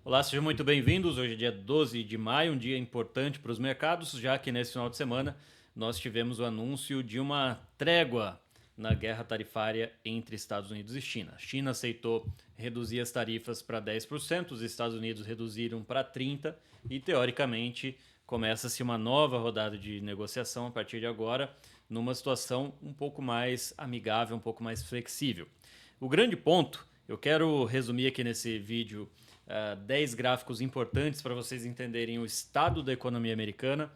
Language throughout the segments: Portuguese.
Olá, sejam muito bem-vindos. Hoje é dia 12 de maio, um dia importante para os mercados, já que nesse final de semana nós tivemos o anúncio de uma trégua na guerra tarifária entre Estados Unidos e China. A China aceitou reduzir as tarifas para 10%, os Estados Unidos reduziram para 30% e, teoricamente, começa-se uma nova rodada de negociação a partir de agora, numa situação um pouco mais amigável, um pouco mais flexível. O grande ponto, eu quero resumir aqui nesse vídeo 10 gráficos importantes para vocês entenderem o estado da economia americana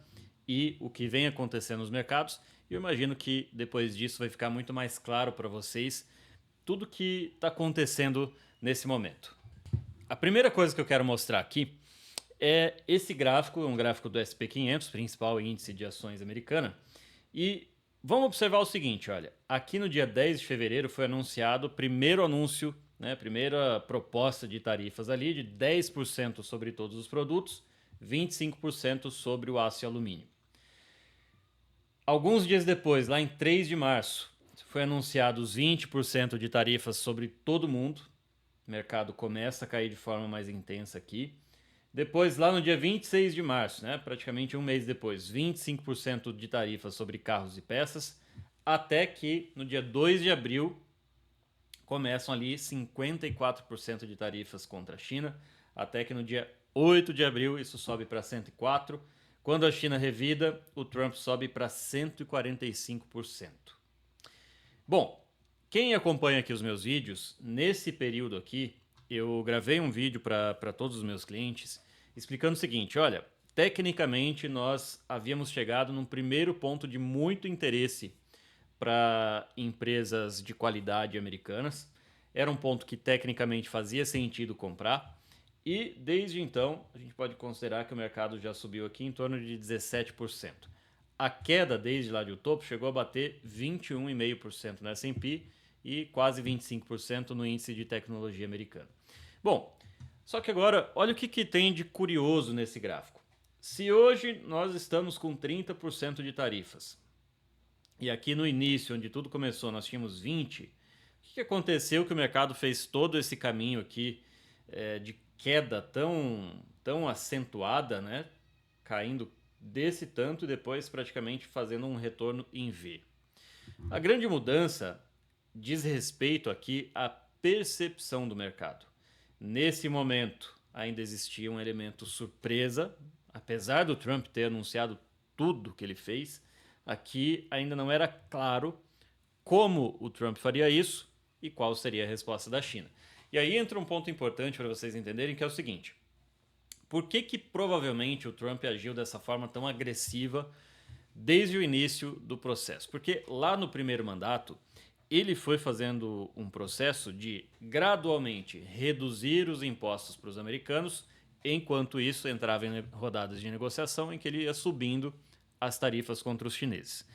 e o que vem acontecendo nos mercados. E eu imagino que depois disso vai ficar muito mais claro para vocês tudo que está acontecendo nesse momento. A primeira coisa que eu quero mostrar aqui é esse gráfico, um gráfico do SP500, principal índice de ações americana. E vamos observar o seguinte, olha, aqui no dia 10 de fevereiro foi anunciado o primeiro anúncio, né, primeira proposta de tarifas ali de 10% sobre todos os produtos, 25% sobre o aço e alumínio. Alguns dias depois, lá em 3 de março, foi anunciado os 20% de tarifas sobre todo mundo. O mercado começa a cair de forma mais intensa aqui. Depois, lá no dia 26 de março, né, praticamente um mês depois, 25% de tarifas sobre carros e peças, até que no dia 2 de abril começam ali 54% de tarifas contra a China, até que no dia 8 de abril isso sobe para 104%. Quando a China revida, o Trump sobe para 145%. Bom, quem acompanha aqui os meus vídeos, nesse período aqui, eu gravei um vídeo para todos os meus clientes explicando o seguinte, olha, tecnicamente nós havíamos chegado num primeiro ponto de muito interesse para empresas de qualidade americanas. Era um ponto que tecnicamente fazia sentido comprar. E desde então, a gente pode considerar que o mercado já subiu aqui em torno de 17%. A queda desde lá de o topo chegou a bater 21,5% no S&P e quase 25% no índice de tecnologia americano. Bom, só que agora, olha o que tem de curioso nesse gráfico. Se hoje nós estamos com 30% de tarifas, e aqui no início, onde tudo começou, nós tínhamos 20%, o que aconteceu que o mercado fez todo esse caminho aqui de queda tão acentuada, né? Caindo desse tanto e depois praticamente fazendo um retorno em V. A grande mudança diz respeito aqui à percepção do mercado. Nesse momento ainda existia um elemento surpresa, apesar do Trump ter anunciado tudo que ele fez, aqui ainda não era claro como o Trump faria isso e qual seria a resposta da China. E aí entra um ponto importante para vocês entenderem, que é o seguinte: por que provavelmente o Trump agiu dessa forma tão agressiva desde o início do processo? Porque lá no primeiro mandato, ele foi fazendo um processo de gradualmente reduzir os impostos para os americanos, enquanto isso entrava em rodadas de negociação em que ele ia subindo as tarifas contra os chineses.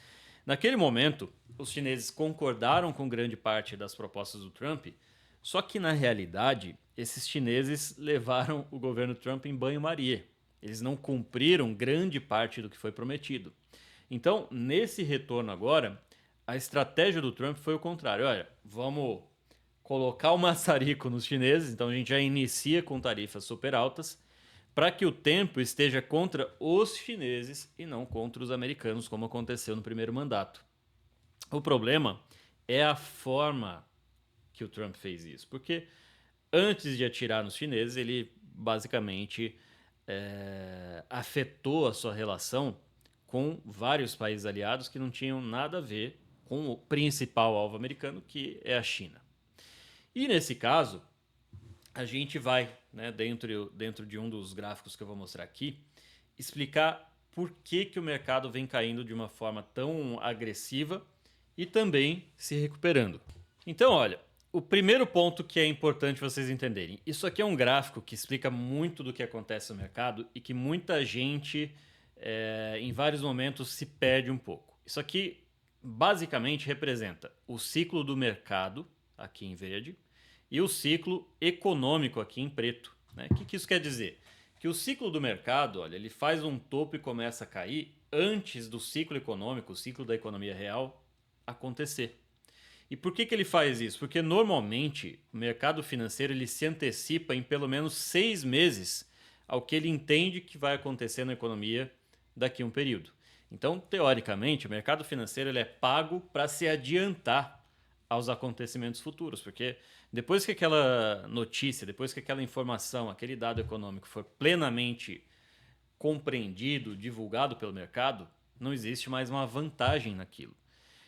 Naquele momento, os chineses concordaram com grande parte das propostas do Trump, só que na realidade, esses chineses levaram o governo Trump em banho-maria. Eles não cumpriram grande parte do que foi prometido. Então, nesse retorno agora, a estratégia do Trump foi o contrário. Olha, vamos colocar o maçarico nos chineses, então a gente já inicia com tarifas super altas, para que o tempo esteja contra os chineses e não contra os americanos, como aconteceu no primeiro mandato. O problema é a forma que o Trump fez isso, porque antes de atirar nos chineses, ele basicamente afetou a sua relação com vários países aliados que não tinham nada a ver com o principal alvo americano, que é a China. E nesse caso, a gente vai, né, dentro de um dos gráficos que eu vou mostrar aqui, explicar por que o mercado vem caindo de uma forma tão agressiva e também se recuperando. Então, olha, o primeiro ponto que é importante vocês entenderem, isso aqui é um gráfico que explica muito do que acontece no mercado e que muita gente, em vários momentos, se perde um pouco. Isso aqui basicamente representa o ciclo do mercado, aqui em verde, e o ciclo econômico aqui em preto. Né? O que isso quer dizer? Que o ciclo do mercado, olha, ele faz um topo e começa a cair antes do ciclo econômico, o ciclo da economia real, acontecer. E por que ele faz isso? Porque normalmente o mercado financeiro ele se antecipa em pelo menos 6 meses ao que ele entende que vai acontecer na economia daqui a um período. Então, teoricamente, o mercado financeiro ele é pago para se adiantar aos acontecimentos futuros, porque depois que aquela notícia, depois que aquela informação, aquele dado econômico for plenamente compreendido, divulgado pelo mercado, não existe mais uma vantagem naquilo.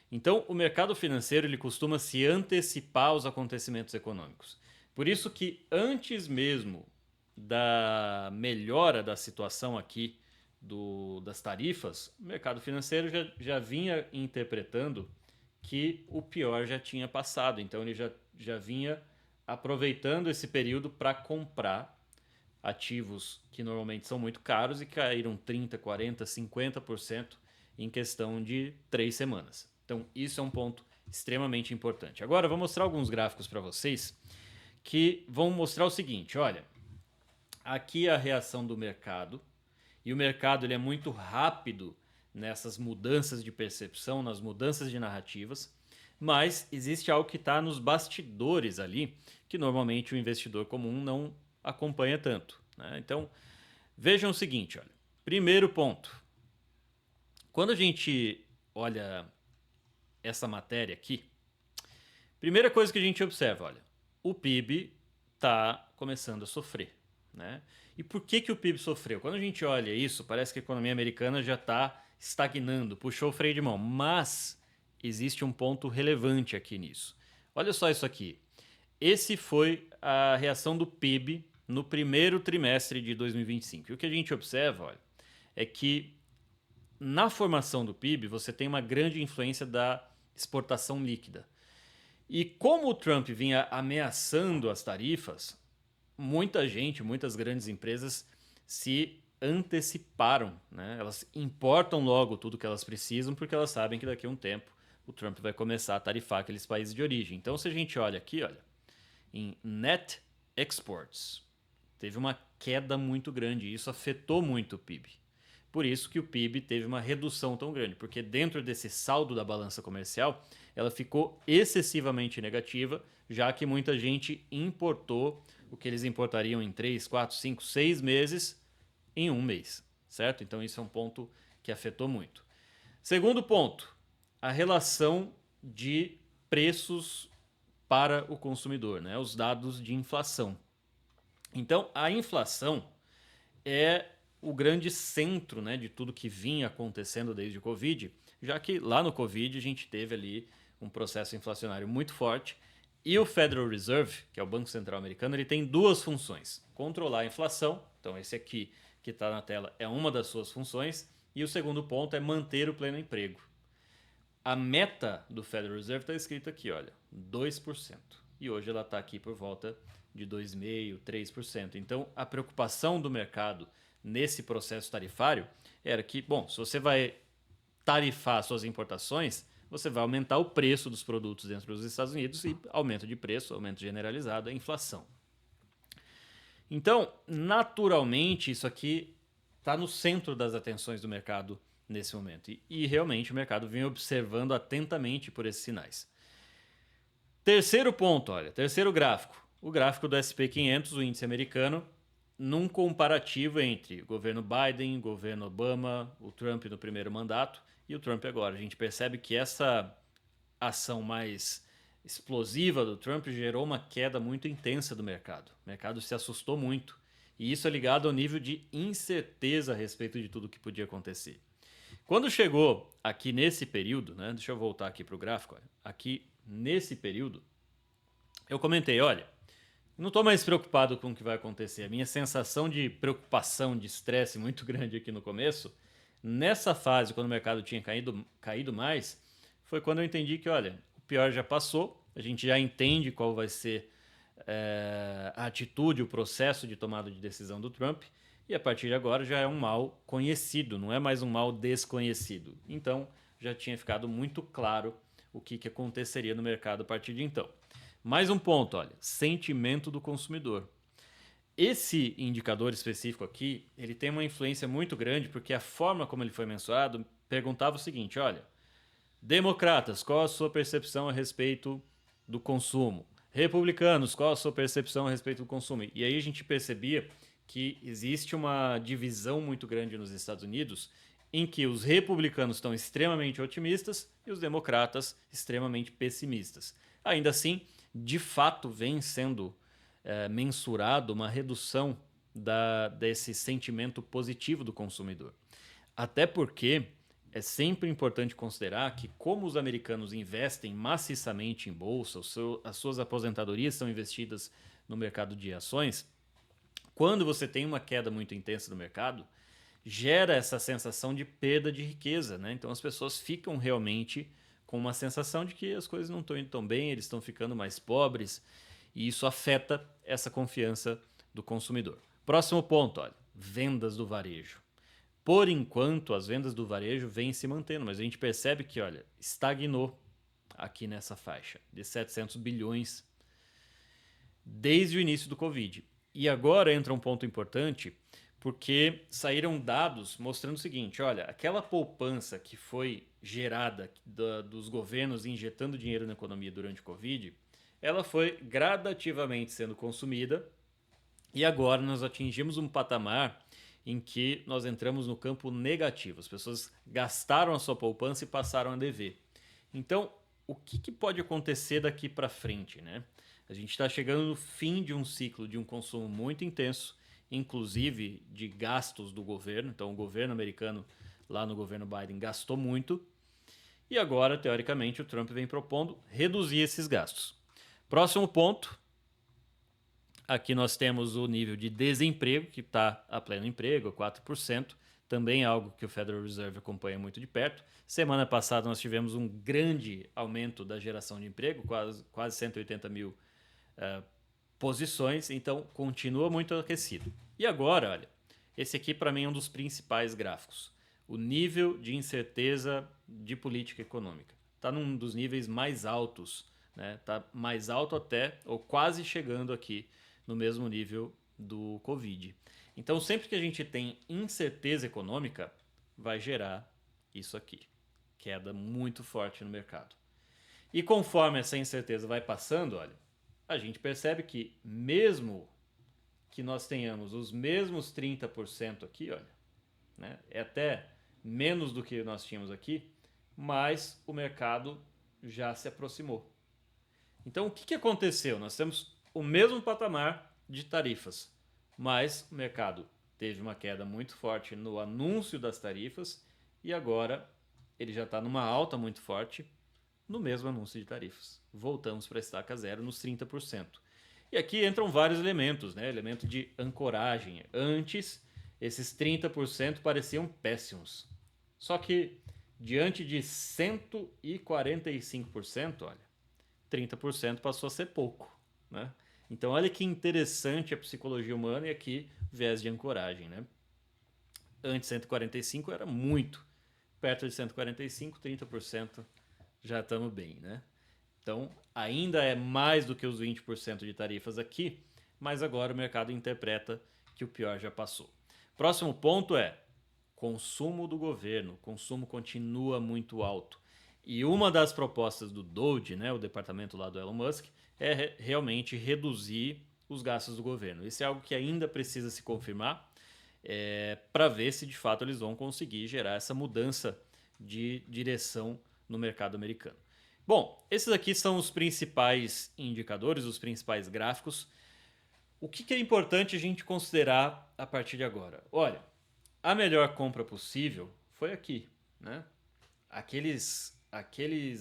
Então, o mercado financeiro ele costuma se antecipar aos acontecimentos econômicos. Por isso que antes mesmo da melhora da situação aqui das tarifas, o mercado financeiro já vinha interpretando que o pior já tinha passado. Então, ele já vinha aproveitando esse período para comprar ativos que normalmente são muito caros e caíram 30, 40, 50% em questão de 3 semanas. Então, isso é um ponto extremamente importante. Agora, eu vou mostrar alguns gráficos para vocês que vão mostrar o seguinte, olha, aqui é a reação do mercado, e o mercado ele é muito rápido nessas mudanças de percepção, nas mudanças de narrativas, mas existe algo que está nos bastidores ali, que normalmente o investidor comum não acompanha tanto, né? Então, vejam o seguinte, olha, primeiro ponto, quando a gente olha essa matéria aqui, primeira coisa que a gente observa, olha, o PIB está começando a sofrer, né? E por que o PIB sofreu? Quando a gente olha isso, parece que a economia americana já está estagnando, puxou o freio de mão, mas existe um ponto relevante aqui nisso. Olha só isso aqui. Esse foi a reação do PIB no primeiro trimestre de 2025. E o que a gente observa, olha, é que na formação do PIB você tem uma grande influência da exportação líquida. E como o Trump vinha ameaçando as tarifas, muita gente, muitas grandes empresas se anteciparam, né? Elas importam logo tudo que elas precisam porque elas sabem que daqui a um tempo o Trump vai começar a tarifar aqueles países de origem. Então, se a gente olha aqui, olha, em net exports, teve uma queda muito grande e isso afetou muito o PIB. Por isso que o PIB teve uma redução tão grande, porque dentro desse saldo da balança comercial, ela ficou excessivamente negativa, já que muita gente importou o que eles importariam em 3, 4, 5, 6 meses em um mês, certo? Então isso é um ponto que afetou muito. Segundo ponto, a relação de preços para o consumidor, né? Os dados de inflação. Então, a inflação é o grande centro, né, de tudo que vinha acontecendo desde o Covid, já que lá no Covid a gente teve ali um processo inflacionário muito forte e o Federal Reserve, que é o Banco Central Americano, ele tem duas funções: controlar a inflação, então esse aqui que está na tela é uma das suas funções, e o segundo ponto é manter o pleno emprego. A meta do Federal Reserve está escrita aqui, olha, 2%. E hoje ela está aqui por volta de 2,5%, 3%. Então, a preocupação do mercado nesse processo tarifário era que, bom, se você vai tarifar suas importações, você vai aumentar o preço dos produtos dentro dos Estados Unidos e aumento de preço, aumento generalizado, a inflação. Então, naturalmente, isso aqui está no centro das atenções do mercado nesse momento. E realmente o mercado vem observando atentamente por esses sinais. Terceiro ponto, olha, terceiro gráfico. O gráfico do SP500, o índice americano, num comparativo entre o governo Biden, o governo Obama, o Trump no primeiro mandato e o Trump agora. A gente percebe que essa ação mais explosiva do Trump gerou uma queda muito intensa do mercado. O mercado se assustou muito. E isso é ligado ao nível de incerteza a respeito de tudo que podia acontecer. Quando chegou aqui nesse período, né? Deixa eu voltar aqui para o gráfico. Olha, aqui nesse período, eu comentei, olha, não estou mais preocupado com o que vai acontecer. A minha sensação de preocupação, de estresse muito grande aqui no começo, nessa fase, quando o mercado tinha caído mais, foi quando eu entendi que, olha, o pior já passou, a gente já entende qual vai ser a atitude, o processo de tomada de decisão do Trump, e a partir de agora já é um mal conhecido, não é mais um mal desconhecido. Então, já tinha ficado muito claro o que aconteceria no mercado a partir de então. Mais um ponto, olha, sentimento do consumidor. Esse indicador específico aqui, ele tem uma influência muito grande porque a forma como ele foi mensurado perguntava o seguinte, olha, Democratas, qual a sua percepção a respeito do consumo? Republicanos, qual a sua percepção a respeito do consumo? E aí a gente percebia que existe uma divisão muito grande nos Estados Unidos em que os republicanos estão extremamente otimistas e os democratas extremamente pessimistas. Ainda assim, de fato, vem sendo mensurado uma redução desse sentimento positivo do consumidor. Até porque é sempre importante considerar que, como os americanos investem maciçamente em bolsa, as suas aposentadorias são investidas no mercado de ações, quando você tem uma queda muito intensa do mercado, gera essa sensação de perda de riqueza, né? Então as pessoas ficam realmente com uma sensação de que as coisas não estão indo tão bem, eles estão ficando mais pobres, e isso afeta essa confiança do consumidor. Próximo ponto, olha, vendas do varejo. Por enquanto, as vendas do varejo vêm se mantendo, mas a gente percebe que, olha, estagnou aqui nessa faixa de 700 bilhões desde o início do Covid. E agora entra um ponto importante, porque saíram dados mostrando o seguinte, olha, aquela poupança que foi gerada dos governos injetando dinheiro na economia durante o Covid, ela foi gradativamente sendo consumida e agora nós atingimos um patamar em que nós entramos no campo negativo. As pessoas gastaram a sua poupança e passaram a dever. Então, o que pode acontecer daqui para frente, né? A gente está chegando no fim de um ciclo de um consumo muito intenso, inclusive de gastos do governo. Então, o governo americano, lá no governo Biden, gastou muito. E agora, teoricamente, o Trump vem propondo reduzir esses gastos. Próximo ponto. Aqui nós temos o nível de desemprego, que está a pleno emprego, 4%. Também é algo que o Federal Reserve acompanha muito de perto. Semana passada nós tivemos um grande aumento da geração de emprego, quase 180 mil posições, então continua muito aquecido. E agora, olha, esse aqui para mim é um dos principais gráficos. O nível de incerteza de política econômica. Está num dos níveis mais altos, né? Está mais alto até, ou quase chegando aqui no mesmo nível do Covid. Então, sempre que a gente tem incerteza econômica, vai gerar isso aqui. Queda muito forte no mercado. E conforme essa incerteza vai passando, olha, a gente percebe que mesmo que nós tenhamos os mesmos 30% aqui, olha, né, é até menos do que nós tínhamos aqui, mas o mercado já se aproximou. Então, o que aconteceu? Nós temos o mesmo patamar de tarifas, mas o mercado teve uma queda muito forte no anúncio das tarifas e agora ele já está numa alta muito forte no mesmo anúncio de tarifas. Voltamos para a estaca zero nos 30%. E aqui entram vários elementos, né? Elemento de ancoragem. Antes, esses 30% pareciam péssimos. Só que, diante de 145%, olha, 30% passou a ser pouco, né? Então, olha que interessante a psicologia humana e aqui viés de ancoragem, né? Antes, 145 era muito. Perto de 145, 30% já estamos bem, né? Então, ainda é mais do que os 20% de tarifas aqui, mas agora o mercado interpreta que o pior já passou. Próximo ponto é consumo do governo. O consumo continua muito alto. E uma das propostas do DOGE, né, o departamento lá do Elon Musk, é realmente reduzir os gastos do governo. Isso é algo que ainda precisa se confirmar para ver se de fato eles vão conseguir gerar essa mudança de direção no mercado americano. Bom, esses aqui são os principais indicadores, os principais gráficos. O que é importante a gente considerar a partir de agora? Olha, a melhor compra possível foi aqui, né? Aqueles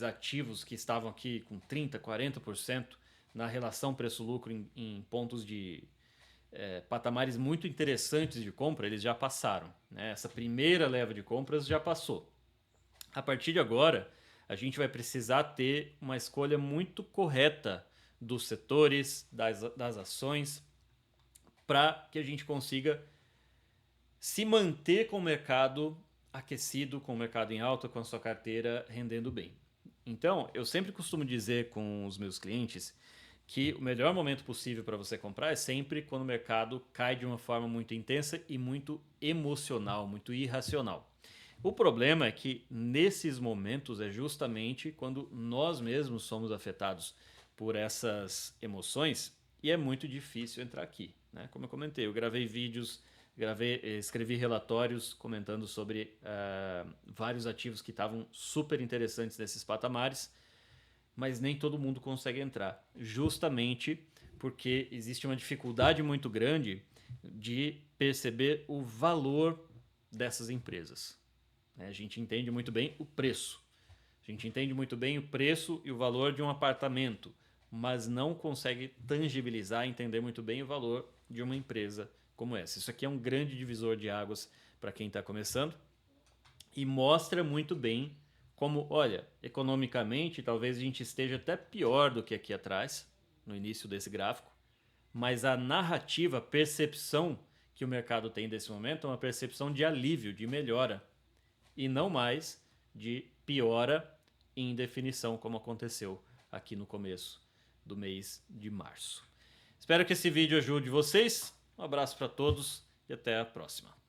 ativos que estavam aqui com 30%, 40% na relação preço-lucro em pontos de patamares muito interessantes de compra, eles já passaram, né? Essa primeira leva de compras já passou. A partir de agora, a gente vai precisar ter uma escolha muito correta dos setores, das ações, para que a gente consiga se manter com o mercado aquecido, com o mercado em alta, com a sua carteira rendendo bem. Então, eu sempre costumo dizer com os meus clientes que o melhor momento possível para você comprar é sempre quando o mercado cai de uma forma muito intensa e muito emocional, muito irracional. O problema é que nesses momentos é justamente quando nós mesmos somos afetados por essas emoções e é muito difícil entrar aqui, né? Como eu comentei, eu gravei vídeos, escrevi relatórios comentando sobre vários ativos que estavam super interessantes nesses patamares, mas nem todo mundo consegue entrar, justamente porque existe uma dificuldade muito grande de perceber o valor dessas empresas. A gente entende muito bem o preço. A gente entende muito bem o preço e o valor de um apartamento, mas não consegue tangibilizar, entender muito bem o valor de uma empresa como essa. Isso aqui é um grande divisor de águas para quem está começando e mostra muito bem como, olha, economicamente talvez a gente esteja até pior do que aqui atrás, no início desse gráfico, mas a narrativa, a percepção que o mercado tem desse momento é uma percepção de alívio, de melhora, e não mais de piora e indefinição, como aconteceu aqui no começo do mês de março. Espero que esse vídeo ajude vocês. Um abraço para todos e até a próxima.